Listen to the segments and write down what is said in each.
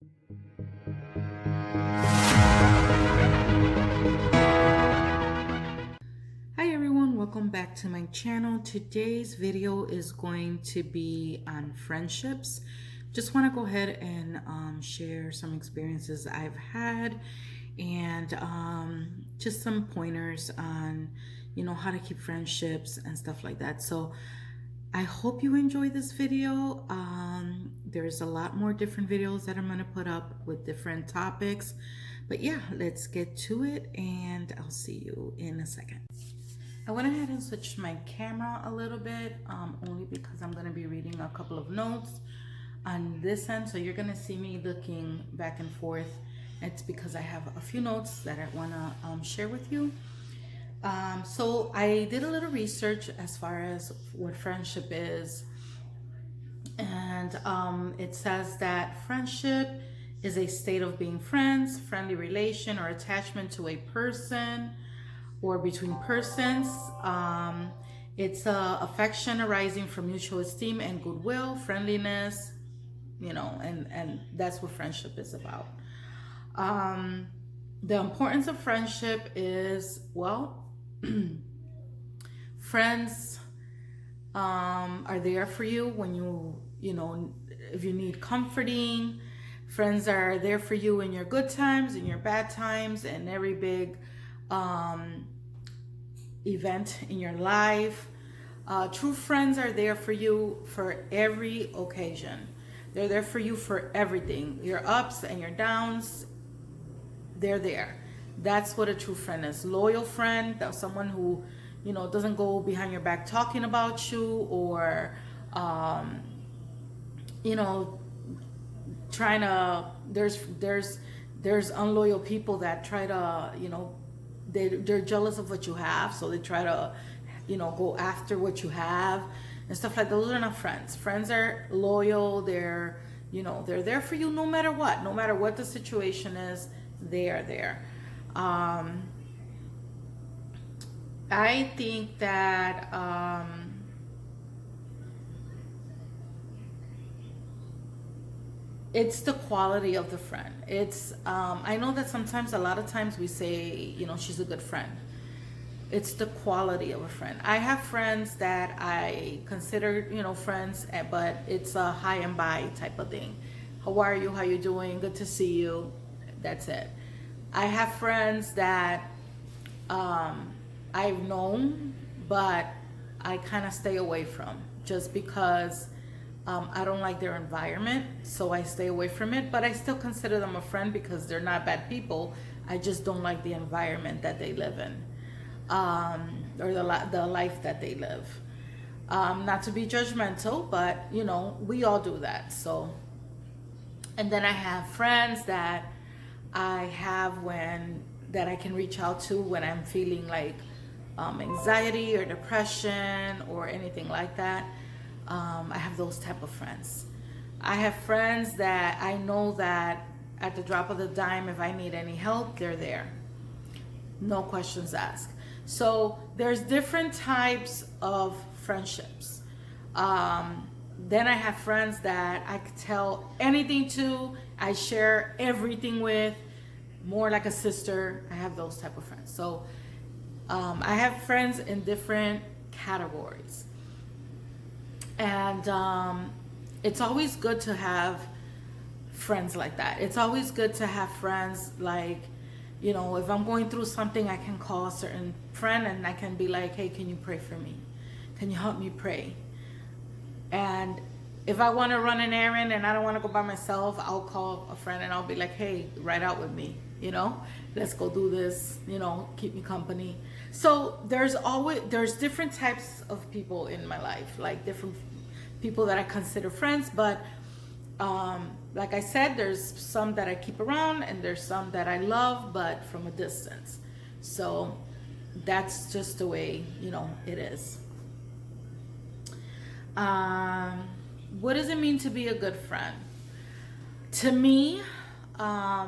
Hi everyone, welcome back to my channel. Today's video is going to be on friendships. Just want to go ahead and share some experiences I've had and just some pointers on, how to keep friendships and stuff like that. So I hope you enjoy this video. There's a lot more different videos that I'm going to put up with different topics. But yeah, let's get to it and I'll see you in a second. I went ahead and switched my camera a little bit, only because I'm going to be reading a couple of notes on this end. So you're going to see me looking back and forth. It's because I have a few notes that I want to share with you. So I did a little research as far as what friendship is. And it says that friendship is a state of being friends, friendly relation, or attachment to a person or between persons. It's affection arising from mutual esteem and goodwill, friendliness, and that's what friendship is about. The importance of friendship is, friends are there for you when if you need comforting. Friends are there for you in your good times, in your bad times, and every big event in your life. True friends are there for you for every occasion. They're there for you for everything. Your ups and your downs, they're there. That's what a true friend is. Loyal friend, that's someone who, doesn't go behind your back talking about you or, trying to, there's unloyal people that try to, they're jealous of what you have, so they try to go after what you have and stuff like that. Those are not friends. Friends are loyal. They're they're there for you no matter what the situation is. They are there. I think that it's the quality of the friend. It's I know that sometimes, a lot of times, we say, she's a good friend. It's the quality of a friend. I have friends that I consider, friends, but it's a hi and bye type of thing. How are you? How you doing? Good to see you. That's it. I have friends that I've known, but I kind of stay away from just because I don't like their environment, so I stay away from it. But I still consider them a friend because they're not bad people. I just don't like the environment that they live in, or the life that they live. Not to be judgmental, but we all do that. So, and then I have friends that I have that I can reach out to when I'm feeling like anxiety or depression or anything like that. I have those type of friends. I have friends that I know that at the drop of the dime, if I need any help, they're there. No questions asked. So there's different types of friendships. Then I have friends that I could tell anything to. I share everything with, more like a sister. I have those type of friends. So I have friends in different categories. And it's always good to have friends like that. It's always good to have friends like, if I'm going through something, I can call a certain friend and I can be like, hey, can you pray for me? Can you help me pray? And if I want to run an errand and I don't want to go by myself, I'll call a friend and I'll be like, hey, ride out with me, let's go do this, keep me company. So there's different types of people in my life, like different people that I consider friends. But like I said, there's some that I keep around and there's some that I love, but from a distance. So that's just the way, it is. What does it mean to be a good friend? To me, a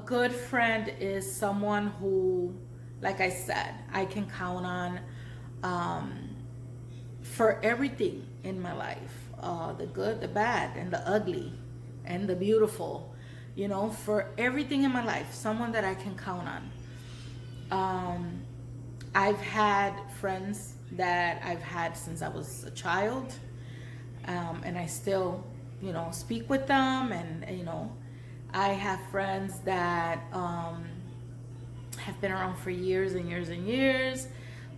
good friend is someone who, like I said, I can count on for everything in my life, the good, the bad, and the ugly. and the beautiful, for everything in my life, someone that I can count on. I've had friends that I've had since I was a child, and I still, speak with them, and I have friends that have been around for years and years and years,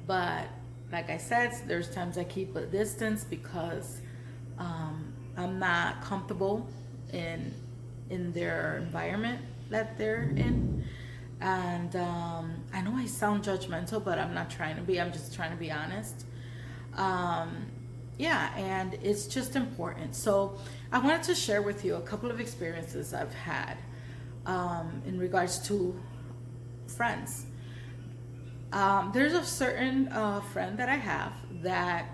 but like I said, there's times I keep a distance because I'm not comfortable in their environment that they're in. And I know I sound judgmental, but I'm not trying to be. I'm just trying to be honest. Yeah, and it's just important. So I wanted to share with you a couple of experiences I've had in regards to friends. There's a certain friend that I have that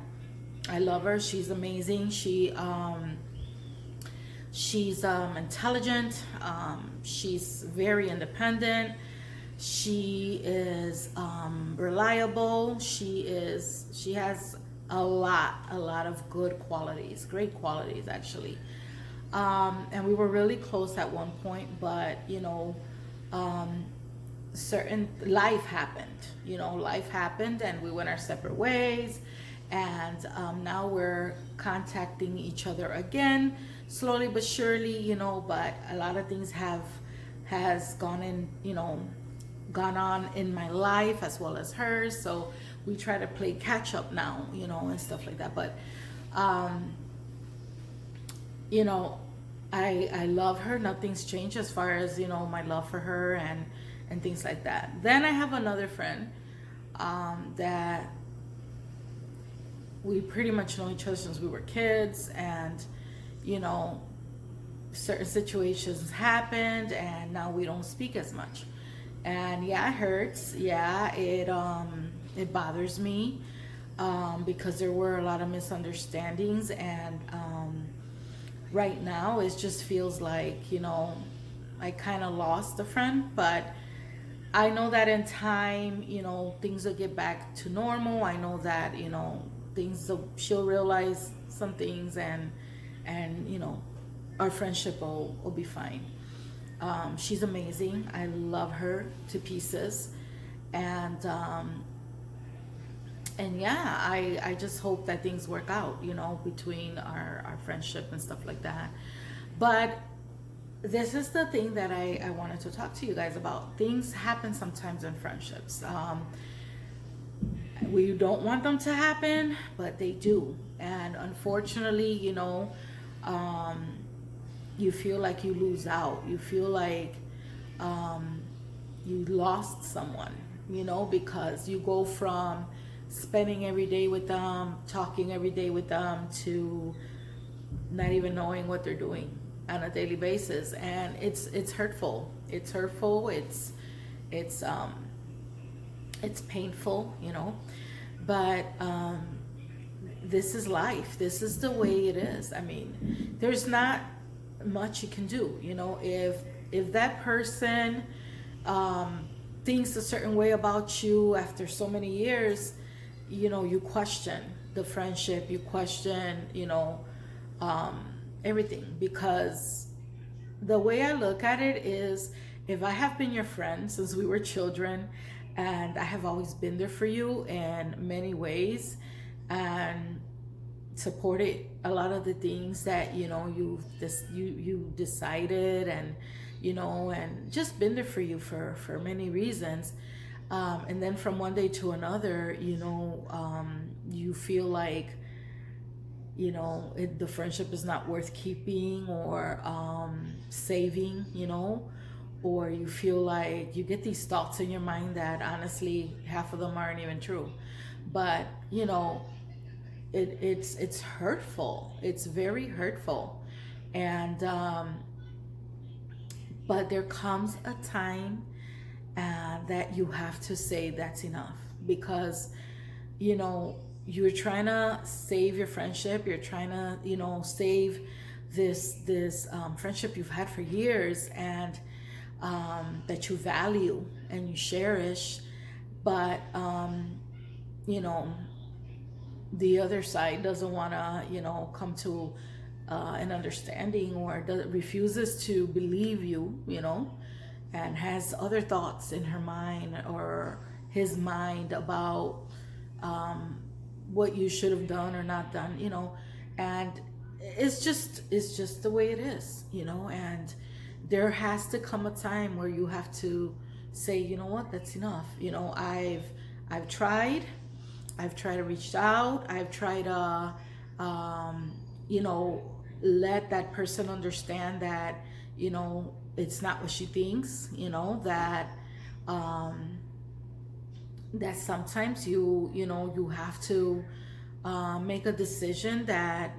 I love her. She's amazing. She's intelligent. She's very independent. She is reliable. She has a lot of good qualities, great qualities actually. And we were really close at one point, but certain life happened and we went our separate ways, and now we're contacting each other again, slowly but surely, but a lot of things has gone on in my life as well as hers, so we try to play catch up now, and stuff like that. But I love her. Nothing's changed as far as my love for her and things like that. Then I have another friend that we pretty much know each other since we were kids, and certain situations happened and now we don't speak as much. And yeah, it hurts. Yeah, it bothers me because there were a lot of misunderstandings, and right now it just feels like I kind of lost a friend. But I know that in time, things will get back to normal. I know that she'll realize some things, and our friendship will be fine. She's amazing. I love her to pieces, and yeah, I just hope that things work out, between our friendship and stuff like that. But this is the thing that I wanted to talk to you guys about. Things happen sometimes in friendships. We don't want them to happen, but they do. And unfortunately, you feel like you lose out. You feel like you lost someone, because you go from spending every day with them, talking every day with them, to not even knowing what they're doing on a daily basis. And it's hurtful. It's hurtful. It's painful, but this is life. This is the way it is. I mean, there's not much you can do, if that person thinks a certain way about you after so many years, you question the friendship, you question everything. Because the way I look at it is, if I have been your friend since we were children, and I have always been there for you in many ways, and supported a lot of the things that you decided, and and just been there for you for many reasons, and then from one day to another, you feel like the friendship is not worth keeping or saving, or you feel like you get these thoughts in your mind that honestly half of them aren't even true. But it's hurtful. It's very hurtful. And but there comes a time that you have to say that's enough, because you're trying to save your friendship. You're trying to save this friendship you've had for years, and that you value and you cherish. But the other side doesn't want to come to and understanding, or refuses to believe you, and has other thoughts in her mind or his mind about what you should have done or not done, and it's just the way it is, and there has to come a time where you have to say, you know what, that's enough. I've tried. I've tried to reach out. I've tried to, let that person understand that, it's not what she thinks, that, that sometimes you have to make a decision that,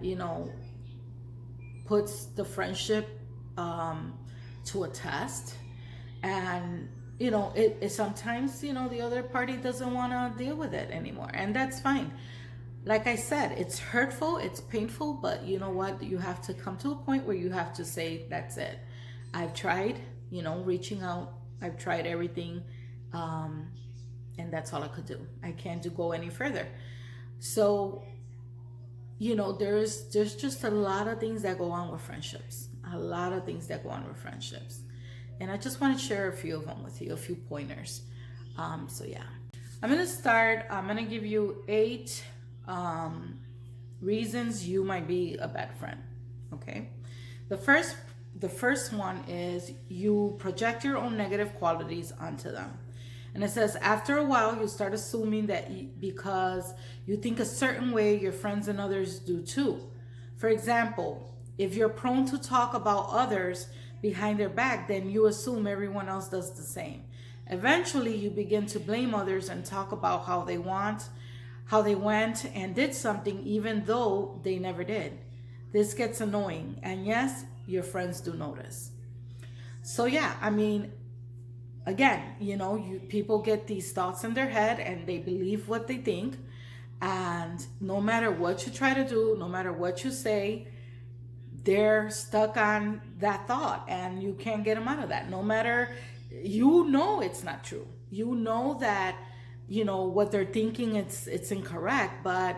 puts the friendship to a test. And it sometimes, the other party doesn't want to deal with it anymore, and that's fine. Like I said, it's hurtful, it's painful, but you know what, you have to come to a point where you have to say, that's it. I've tried, reaching out. I've tried everything, and that's all I could do. I can't go any further. So there's just a lot of things that go on with friendships, and I just want to share a few of them with you, a few pointers. So yeah, I'm gonna give you 8 reasons you might be a bad friend. Okay, the first one is you project your own negative qualities onto them. And it says, after a while, you start assuming that because you think a certain way, your friends and others do too. For example, if you're prone to talk about others behind their back, then you assume everyone else does the same. Eventually, you begin to blame others and talk about how they went and did something even though they never did. This gets annoying, and yes, your friends do notice. So yeah, again, people get these thoughts in their head and they believe what they think. And no matter what you try to do, no matter what you say, they're stuck on that thought and you can't get them out of that. No matter, it's not true. That, what they're thinking, it's incorrect, but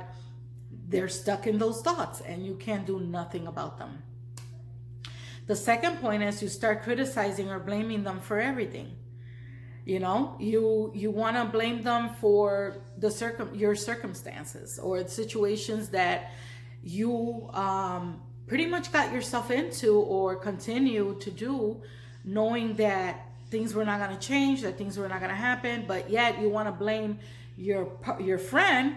they're stuck in those thoughts and you can't do nothing about them. The second point is you start criticizing or blaming them for everything. You want to blame them for your circumstances or the situations that you pretty much got yourself into or continue to do, knowing that things were not going to change, that things were not going to happen, but yet you want to blame your friend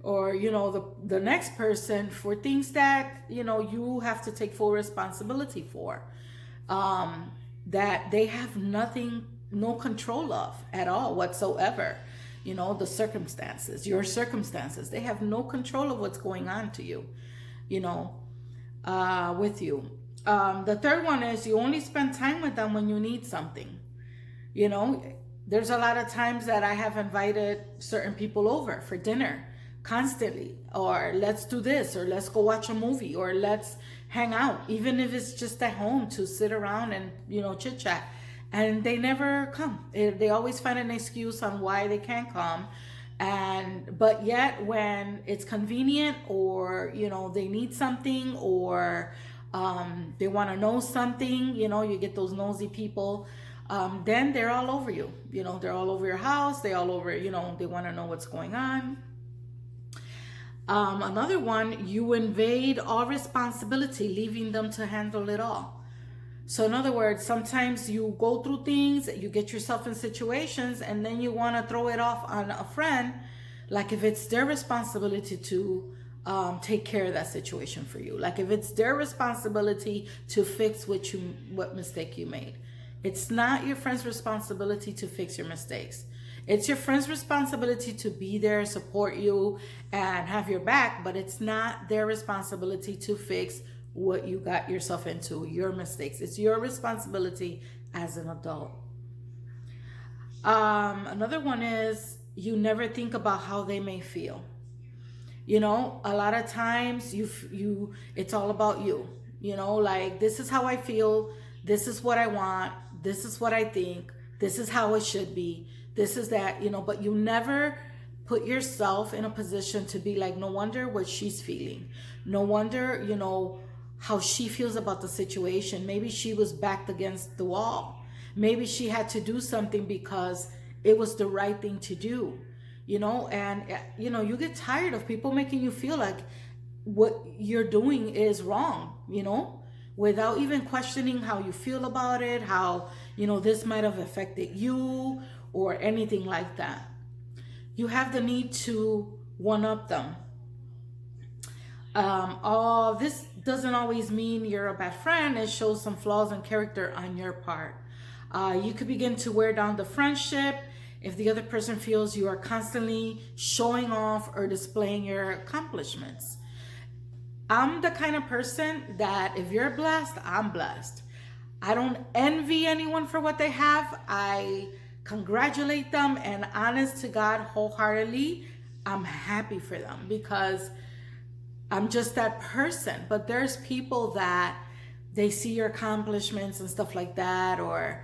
or the next person for things that you have to take full responsibility for, that they have no control of at all whatsoever. Your circumstances, they have no control of what's going on to you, with you. The third one is you only spend time with them when you need something. There's a lot of times that I have invited certain people over for dinner constantly, or let's do this, or let's go watch a movie, or let's hang out, even if it's just at home to sit around and chit chat. And they never come. They always find an excuse on why they can't come. But yet when it's convenient, or, they need something, or they want to know something, you get those nosy people, then they're all over you. They're all over your house. They all over, they want to know what's going on. Another one, you invade all responsibility, leaving them to handle it all. So in other words, sometimes you go through things, you get yourself in situations, and then you want to throw it off on a friend, like if it's their responsibility to take care of that situation for you. Like if it's their responsibility to fix what mistake you made. It's not your friend's responsibility to fix your mistakes. It's your friend's responsibility to be there, support you, and have your back, but it's not their responsibility to fix what you got yourself into, your mistakes. It's your responsibility as an adult. Another one is you never think about how they may feel. A lot of times it's all about you. Like, this is how I feel, this is what I want, this is what I think, this is how it should be, this is that, but you never put yourself in a position to be like, no wonder what she's feeling. No wonder, how she feels about the situation. Maybe she was backed against the wall. Maybe she had to do something because it was the right thing to do, and you get tired of people making you feel like what you're doing is wrong, without even questioning how you feel about it, how, this might have affected you or anything like that. You have the need to one up them. This doesn't always mean you're a bad friend. It shows some flaws in character on your part. You could begin to wear down the friendship if the other person feels you are constantly showing off or displaying your accomplishments. I'm the kind of person that if you're blessed, I'm blessed. I don't envy anyone for what they have. I congratulate them, and honest to God, wholeheartedly, I'm happy for them because I'm just that person. But there's people that they see your accomplishments and stuff like that, or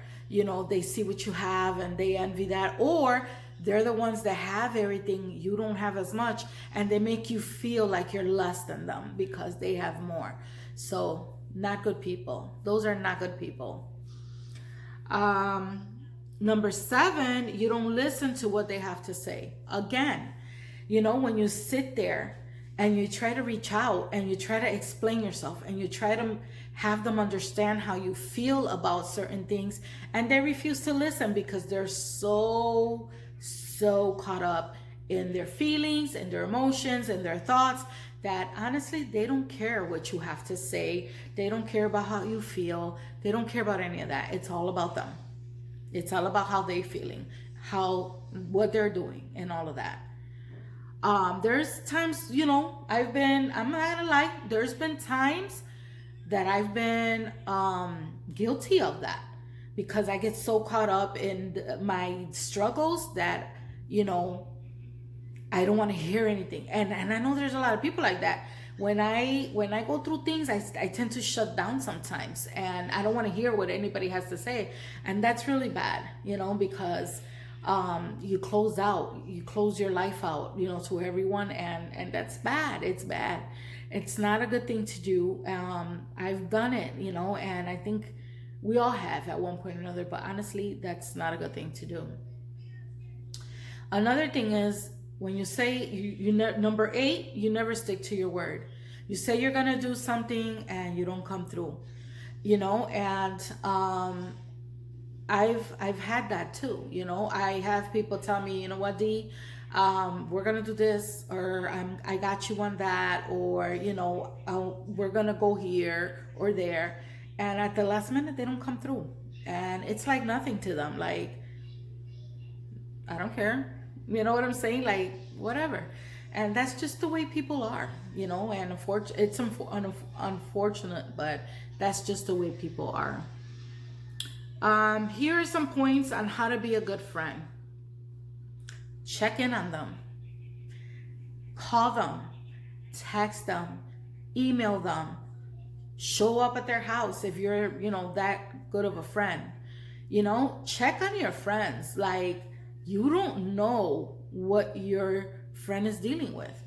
they see what you have and they envy that, or they're the ones that have everything you don't have as much, and they make you feel like you're less than them because they have more. So not good people. Those are not good people. Number 7, you don't listen to what they have to say. Again, when you sit there and you try to reach out and you try to explain yourself and you try to have them understand how you feel about certain things, and they refuse to listen because they're so caught up in their feelings and their emotions and their thoughts that honestly they don't care what you have to say. They don't care about how you feel. They don't care about any of that. It's all about them. It's all about how they're feeling, what they're doing, and all of that. There's times, I'm not gonna lie, there's been times that I've been guilty of that because I get so caught up in my struggles that, I don't want to hear anything. And I know there's a lot of people like that. When I go through things, I tend to shut down sometimes, and I don't want to hear what anybody has to say. And that's really bad, because you close your life out, to everyone, and that's bad. It's bad. It's not a good thing to do. I've done it, and I think we all have at one point or another, but honestly, that's not a good thing to do. Another thing is when you say, number 8, you never stick to your word. You say you're going to do something and you don't come through, and I've had that too. I have people tell me, what, D, we're gonna do this, or I got you on that, or we're gonna go here or there, and at the last minute they don't come through, and it's like nothing to them. Like, I don't care. You know what I'm saying? Like, whatever. And that's just the way people are, and it's unfortunate, but that's just the way people are. Here are some points on how to be a good friend. Check in on them. Call them. Text them. Email them. Show up at their house if you're, that good of a friend. Check on your friends. Like, you don't know what your friend is dealing with.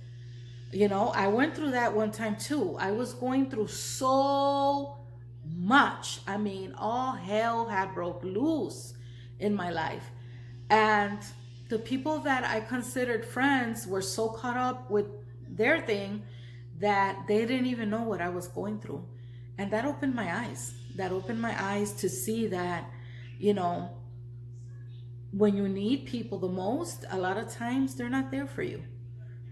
I went through that one time too. I was going through so much. I mean, all hell had broke loose in my life. And the people that I considered friends were so caught up with their thing that they didn't even know what I was going through. And that opened my eyes. That opened my eyes to see that, when you need people the most, a lot of times they're not there for you.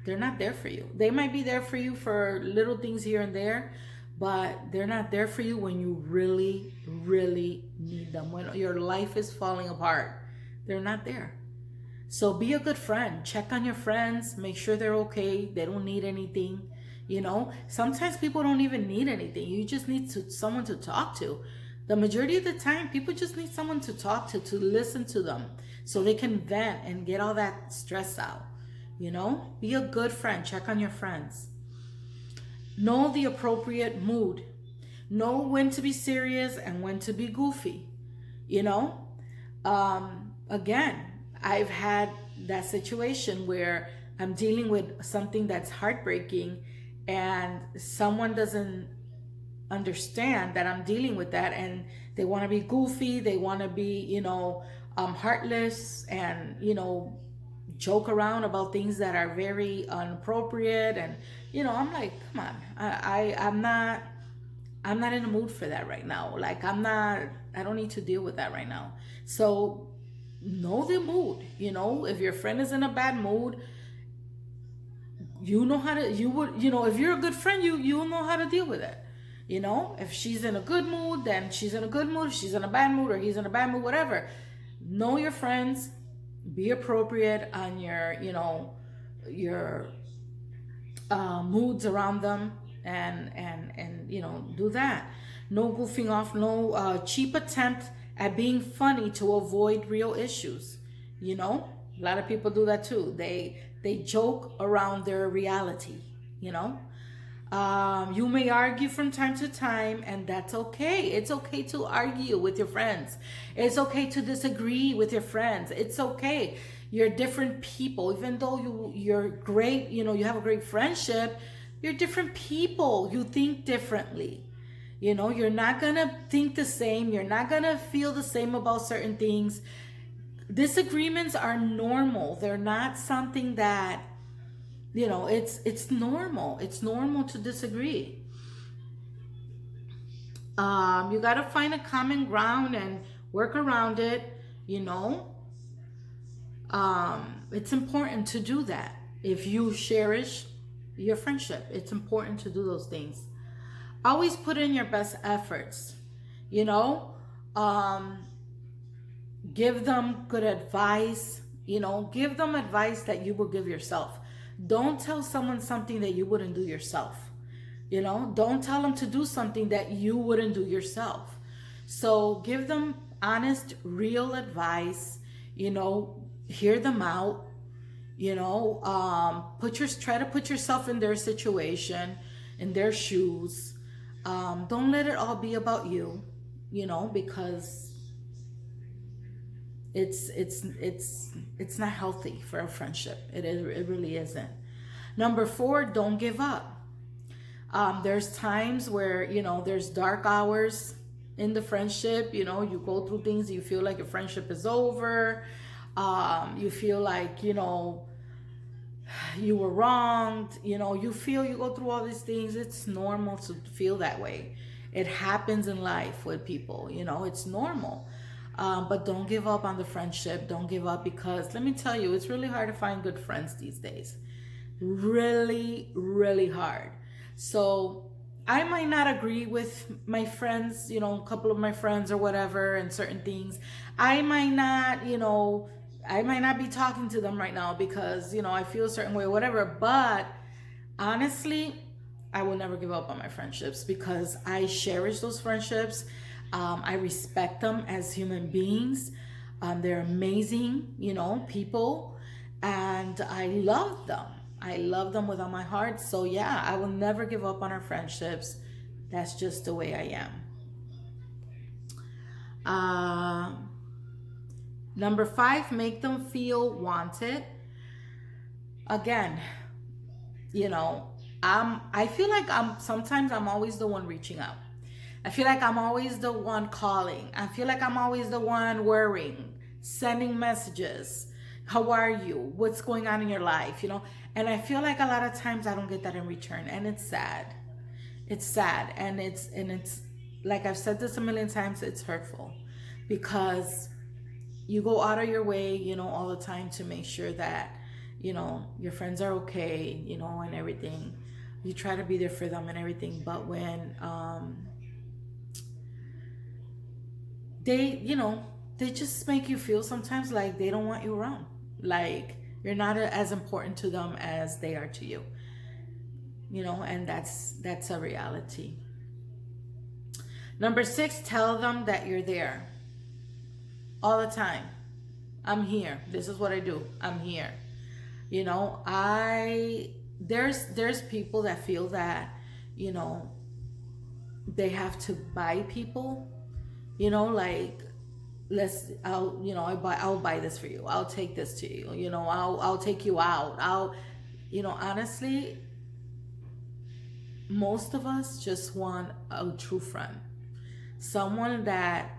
They're not there for you. They might be there for you for little things here and there, but they're not there for you when you really, really need them. When your life is falling apart, they're not there. So be a good friend. Check on your friends. Make sure they're okay. They don't need anything. Sometimes people don't even need anything. You just need someone to talk to. The majority of the time, people just need someone to talk to listen to them so they can vent and get all that stress out. Be a good friend. Check on your friends. Know the appropriate mood. Know when to be serious and when to be goofy. Again, I've had that situation where I'm dealing with something that's heartbreaking and someone doesn't understand that I'm dealing with that, and they want to be goofy, they want to be, heartless, and joke around about things that are very inappropriate. And I'm like, come on, I'm not in the mood for that right now. Like, I don't need to deal with that right now. So know the mood. If your friend is in a bad mood, you know how to, if you're a good friend, you'll know how to deal with it. If she's in a good mood, then she's in a good mood. If she's in a bad mood, or he's in a bad mood, whatever. Know your friends, be appropriate on your moods around them, and do that. No goofing off, no cheap attempt at being funny to avoid real issues. A lot of people do that too. They joke around their reality. You may argue from time to time, and that's okay. It's okay to argue with your friends. It's okay to disagree with your friends. It's okay. You're different people. Even though you're great, you have a great friendship, you're different people. You think differently. You're not going to think the same. You're not going to feel the same about certain things. Disagreements are normal. They're not something that, it's normal. It's normal to disagree. You got to find a common ground and work around it. It's important to do that. If you cherish your friendship, it's important to do those things. Always put in your best efforts. Give them good advice. Give them advice that you will give yourself. Don't tell someone something that you wouldn't do yourself. Don't tell them to do something that you wouldn't do yourself. So give them honest, real advice. Hear them out. Try to put yourself in their situation, in their shoes. Don't let it all be about you. Because it's not healthy for a friendship. It really isn't. Number 4, don't give up. There's times where there's dark hours in the friendship. You go through things, you feel like your friendship is over. You feel like you were wronged. You go through all these things. It's normal to feel that way. It happens in life with people. It's normal. But don't give up on the friendship. Don't give up, because let me tell you, it's really hard to find good friends these days. Really, really hard. So I might not agree with my friends, a couple of my friends or whatever, and certain things. I might not be talking to them right now because, I feel a certain way or whatever. But honestly, I will never give up on my friendships, because I cherish those friendships. I respect them as human beings. They're amazing, people, and I love them. I love them with all my heart. So yeah, I will never give up on our friendships. That's just the way I am. Number 5, make them feel wanted. Again, I feel like sometimes I'm always the one reaching out. I feel like I'm always the one calling. I feel like I'm always the one worrying, sending messages. How are you? What's going on in your life? And I feel like a lot of times I don't get that in return, and it's sad. It's sad, and it's like I've said this a million times. It's hurtful, because you go out of your way, all the time to make sure that your friends are okay, and everything. You try to be there for them and everything, but when they just make you feel sometimes like they don't want you around, like you're not as important to them as they are to you, and that's a reality. Number 6, tell them that you're there all the time. I'm here. This is what I do. I'm here. There's people that feel that, they have to buy people, like, I'll buy this for you. I'll take this to you. I'll take you out. Honestly, most of us just want a true friend, someone that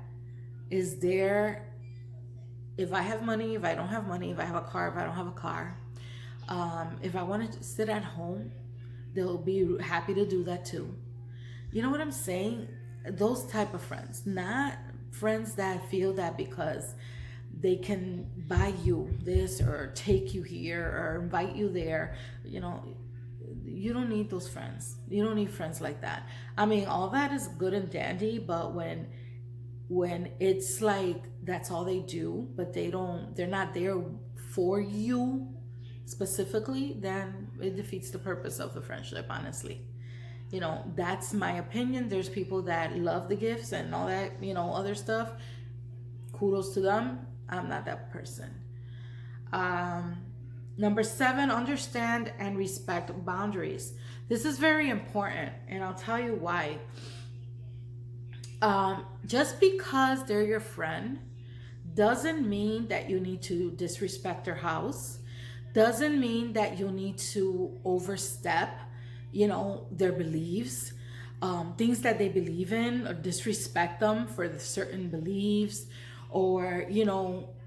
is there if I have money, if I don't have money, if I have a car, if I don't have a car. If I want to sit at home, they'll be happy to do that too. You know what I'm saying? Those type of friends, not friends that feel that because they can buy you this or take you here or invite you there. You know, you don't need those friends. You don't need friends like that. I mean, all that is good and dandy, but when it's like that's all they do, but they're not there for you specifically, then it defeats the purpose of the friendship, honestly. You know, that's my opinion. There's people that love the gifts and all that, other stuff. Kudos to them. I'm not that person. um Number 7, understand and respect boundaries. This is very important, and I'll tell you why. Just because they're your friend doesn't mean that you need to disrespect their house, doesn't mean that you need to overstep, their beliefs, things that they believe in, or disrespect them for the certain beliefs, or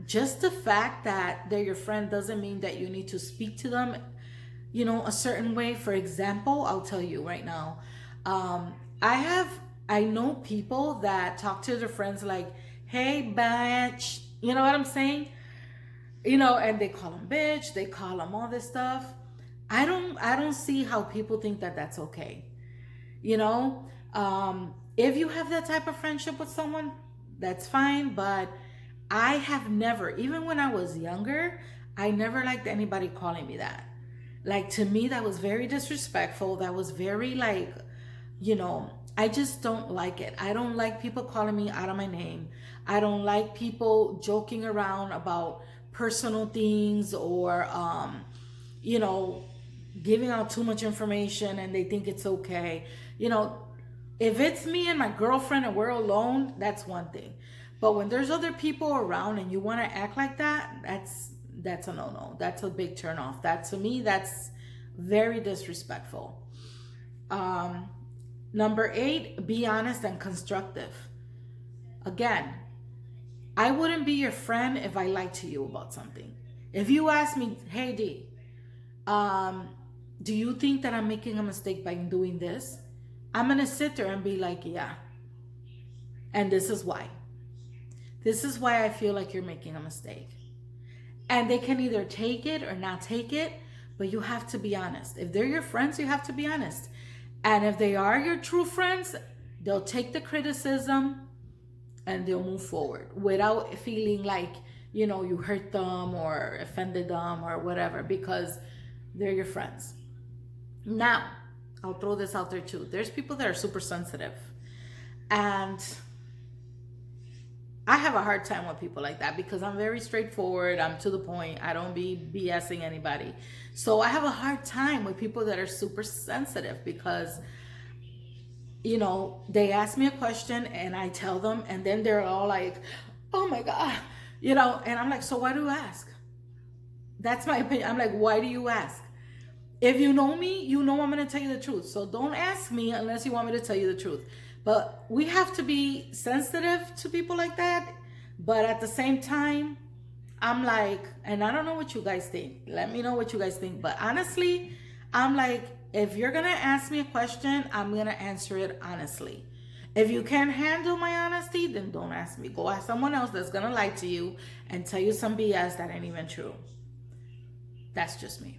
just the fact that they're your friend doesn't mean that you need to speak to them a certain way. For example, I'll tell you right now, um I know people that talk to their friends like, hey bitch, you know what I'm saying, and they call them bitch, they call them all this stuff. I don't see how people think that that's okay. you know if you have that type of friendship with someone, that's fine, but I have never, even when I was younger, I never liked anybody calling me that. Like, to me, that was very disrespectful. That was very like, I just don't like it. I don't like people calling me out of my name. I don't like people joking around about personal things, or you know giving out too much information and they think it's okay. you know if it's me and my girlfriend and we're alone, that's one thing. But when there's other people around and you want to act like that, that's a no-no. That's a big turn off. That, to me, that's very disrespectful. um Number 8, be honest and constructive. Again, I wouldn't be your friend if I lied to you about something. If you ask me, hey D, um do you think that I'm making a mistake by doing this? I'm gonna sit there and be like, yeah, and this is why. This is why I feel like you're making a mistake. And they can either take it or not take it, but you have to be honest. If they're your friends, you have to be honest. And if they are your true friends, they'll take the criticism and they'll move forward without feeling like, you hurt them or offended them or whatever, because they're your friends. Now, I'll throw this out there too. There's people that are super sensitive. And I have a hard time with people like that because I'm very straightforward. I'm to the point. I don't be BSing anybody. So I have a hard time with people that are super sensitive because, they ask me a question and I tell them, and then they're all like, oh my God, and I'm like, so why do you ask? That's my opinion. I'm like, why do you ask? If you know me, you know I'm going to tell you the truth. So don't ask me unless you want me to tell you the truth. But we have to be sensitive to people like that. But at the same time, I'm like, and I don't know what you guys think. Let me know what you guys think. But honestly, I'm like, if you're going to ask me a question, I'm going to answer it honestly. If you can't handle my honesty, then don't ask me. Go ask someone else that's going to lie to you and tell you some BS that ain't even true. That's just me.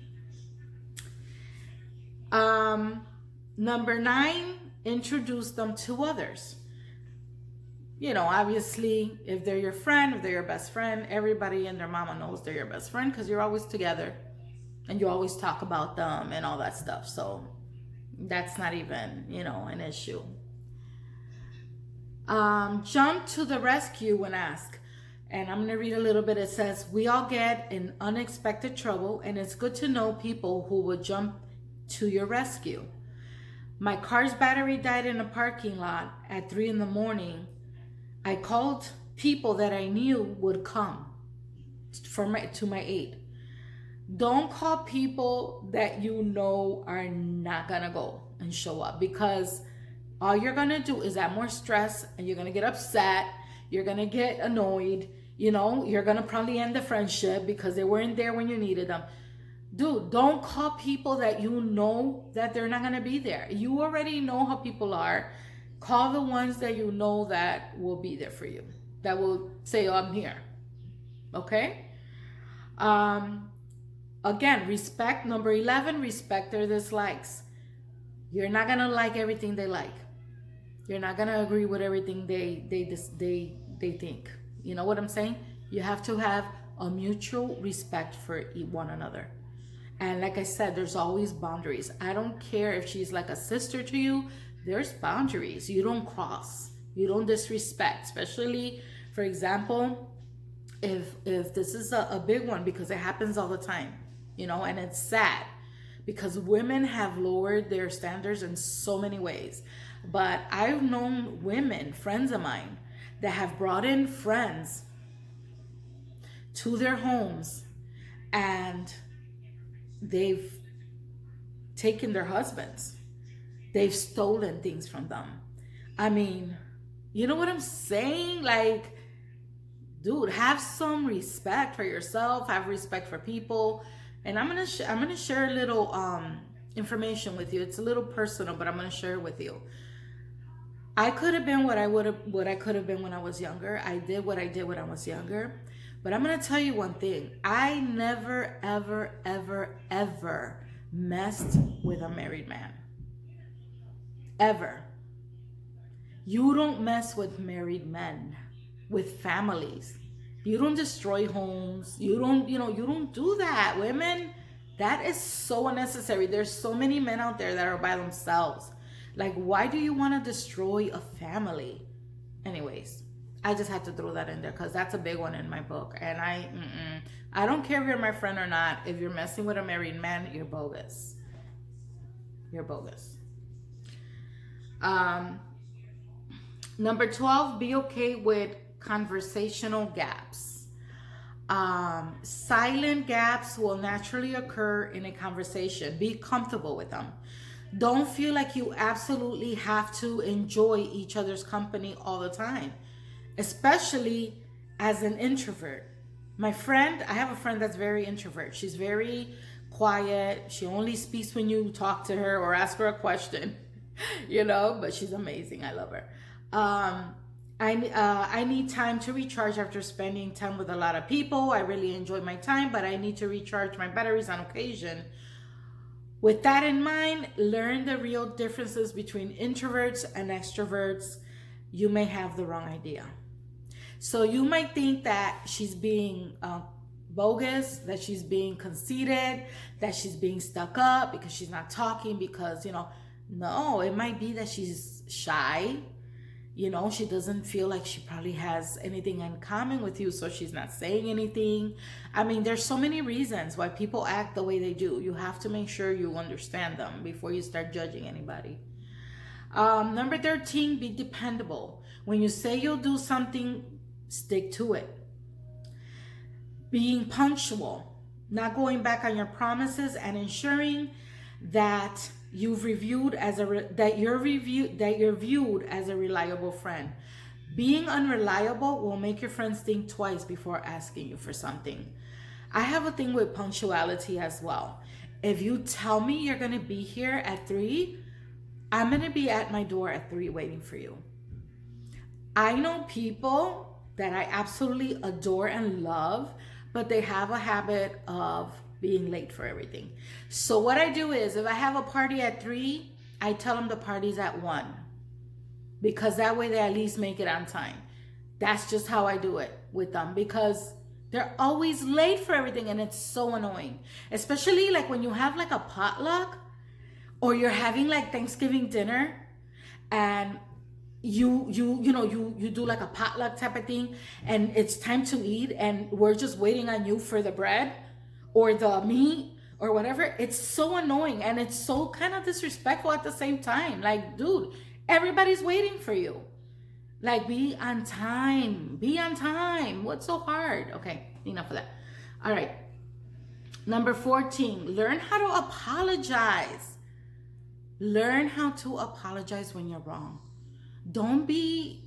Number 9, introduce them to others. Obviously, if they're your friend, if they're your best friend, everybody and their mama knows they're your best friend because you're always together and you always talk about them and all that stuff. So that's not even, an issue. Jump to the rescue when asked. And I'm going to read a little bit. It says, we all get in unexpected trouble, and it's good to know people who will jump to your rescue. My car's battery died in a parking lot at 3 a.m. I called people that I knew would come to my aid. Don't call people that you know are not gonna go. and show up, because all you're going to do is add more stress, and you're going to get upset. You're going to get annoyed. You know, you're going to probably end the friendship because they weren't there when you needed them. Dude, don't call people that you know that they're not going to be there. You already know how people are. Call the ones that you know that will be there for you, that will say, oh, I'm here. Okay? Again, respect. Number 11, respect their dislikes. You're not going to like everything they like. You're not going to agree with everything they think. You know what I'm saying? You have to have a mutual respect for one another. And like I said, there's always boundaries. I don't care if she's like a sister to you. There's boundaries. You don't cross. You don't disrespect. Especially, for example, if this is a big one, because it happens all the time, you know, and it's sad because women have lowered their standards in so many ways. But I've known women, friends of mine, that have brought in friends to their homes, and they've taken their husbands. They've stolen things from them. I mean, you know what I'm saying? Like, dude, have some respect for yourself. Have respect for people. And I'm gonna share a little information with you. It's a little personal, but I'm gonna share it with you. I could have been what I could have been when I was younger. I did what I did when I was younger. But I'm gonna tell you one thing. I never, ever, ever, ever messed with a married man. Ever. You don't mess with married men, with families. You don't destroy homes. You don't do that, women. That is so unnecessary. There's so many men out there that are by themselves. Like, why do you want to destroy a family? Anyways, I just had to throw that in there because that's a big one in my book. And I don't care if you're my friend or not. If you're messing with a married man, you're bogus. You're bogus. Number 12, be okay with conversational gaps. Silent gaps will naturally occur in a conversation. Be comfortable with them. Don't feel like you absolutely have to enjoy each other's company all the time, especially as an introvert. I have a friend that's very introvert. She's very quiet. She only speaks when you talk to her or ask her a question, but she's amazing. I love her. I need time to recharge after spending time with a lot of people. I really enjoy my time, but I need to recharge my batteries on occasion. With that in mind, learn the real differences between introverts and extroverts. You may have the wrong idea. So you might think that she's being bogus, that she's being conceited, that she's being stuck up because she's not talking because, no, it might be that she's shy. She doesn't feel like she probably has anything in common with you, so she's not saying anything. I mean, there's so many reasons why people act the way they do. You have to make sure you understand them before you start judging anybody. Number 13, be dependable. When you say you'll do something, stick to it. Being punctual, not going back on your promises, and ensuring that you're viewed as a reliable friend. Being unreliable will make your friends think twice before asking you for something. I have a thing with punctuality as well. If you tell me you're going to be here at 3, I'm going to be at my door at 3 waiting for you. I know people that I absolutely adore and love, but they have a habit of being late for everything. So what I do is, if I have a party at 3, I tell them the party's at 1, because that way they at least make it on time. That's just how I do it with them, because they're always late for everything, and it's so annoying. Especially like when you have like a potluck, or you're having like Thanksgiving dinner, and you do like a potluck type of thing, and it's time to eat, and we're just waiting on you for the bread or the meat or whatever. It's so annoying, and it's so kind of disrespectful at the same time. Like, dude, everybody's waiting for you. Like, be on time. What's so hard? Okay, enough of that. All right. Number 14, learn how to apologize. Learn how to apologize when you're wrong. Don't be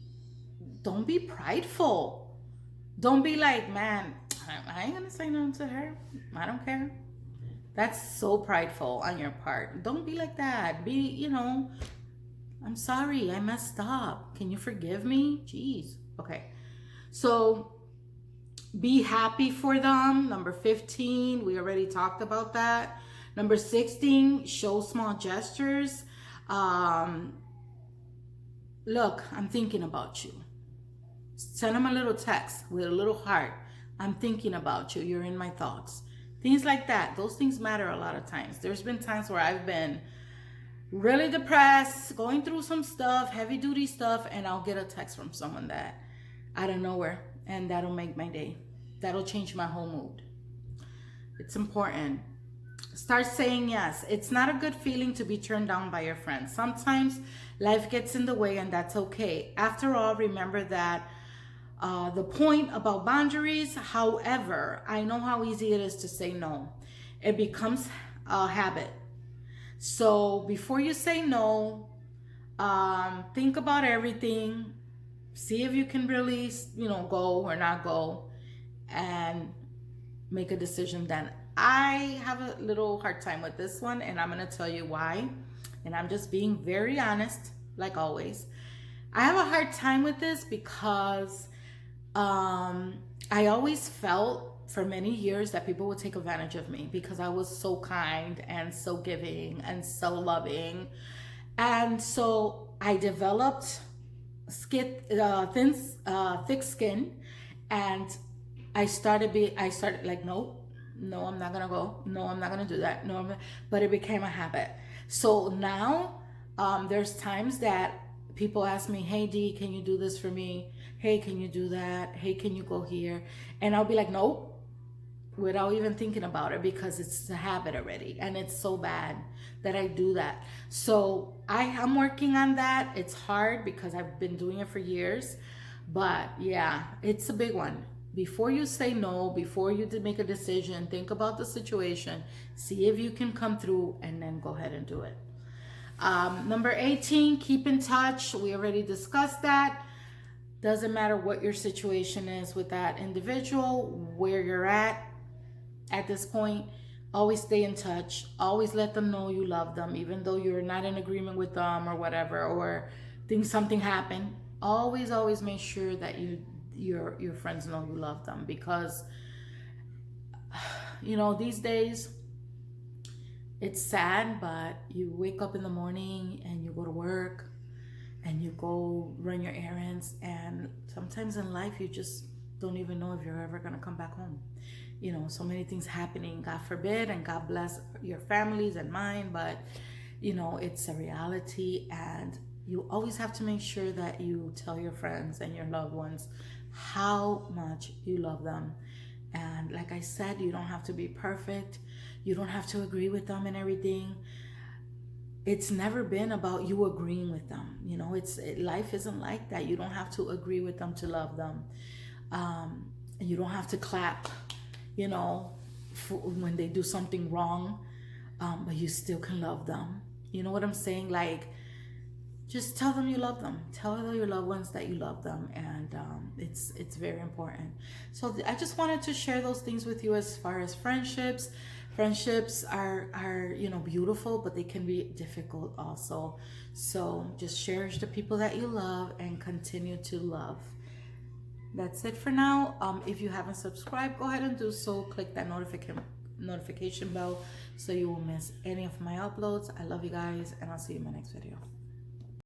don't be prideful. Don't be like, man, I ain't gonna say nothing to her. I don't care. That's so prideful on your part. Don't be like that. Be, I'm sorry, I messed up. Can you forgive me? Jeez. Okay. So be happy for them. Number 15, we already talked about that. Number 16, show small gestures. Look, I'm thinking about you. Send them a little text with a little heart. I'm thinking about you. You're in my thoughts. Things like that. Those things matter a lot of times. There's been times where I've been really depressed, going through some stuff, heavy duty stuff, and I'll get a text from someone that out of nowhere, and that'll make my day. That'll change my whole mood. It's important. Start saying yes. It's not a good feeling to be turned down by your friends. Sometimes life gets in the way, and that's okay. After all, remember that the point about boundaries, however, I know how easy it is to say no. It becomes a habit. So before you say no, think about everything. See if you can really, go or not go, and make a decision then. I have a little hard time with this one, and I'm going to tell you why. And I'm just being very honest, like always. I have a hard time with this because I always felt for many years that people would take advantage of me because I was so kind and so giving and so loving. And so I developed thick skin, and I started like, no, I'm not gonna go. No, I'm not gonna do that. No, but it became a habit. So now there's times that people ask me, hey D, can you do this for me? Hey, can you do that? Hey, can you go here? And I'll be like, nope, without even thinking about it, because it's a habit already, and it's so bad that I do that. So I am working on that. It's hard because I've been doing it for years, but yeah, it's a big one. Before you say no, before you make a decision, think about the situation, see if you can come through, and then go ahead and do it. Number 18, keep in touch. We already discussed that. Doesn't matter what your situation is with that individual, where you're at this point, always stay in touch. Always let them know you love them, even though you're not in agreement with them or whatever, or something happened. Always make sure that your friends know you love them, because these days it's sad, but you wake up in the morning and you go to work and you go run your errands, and sometimes in life you just don't even know if you're ever going to come back home. So many things happening, God forbid, and God bless your families and mine, but it's a reality, and you always have to make sure that you tell your friends and your loved ones how much you love them. And like I said, you don't have to be perfect. You don't have to agree with them and everything. It's never been about you agreeing with them. Life isn't like that. You don't have to agree with them to love them. You don't have to clap, when they do something wrong, but you still can love them. You know what I'm saying? Like, just tell them you love them. Tell your loved ones that you love them, and it's very important. So I just wanted to share those things with you as far as friendships. Friendships are beautiful, but they can be difficult also. So just cherish the people that you love and continue to love. That's it for now. If you haven't subscribed, go ahead and do so. Click that notification bell so you won't miss any of my uploads. I love you guys, and I'll see you in my next video.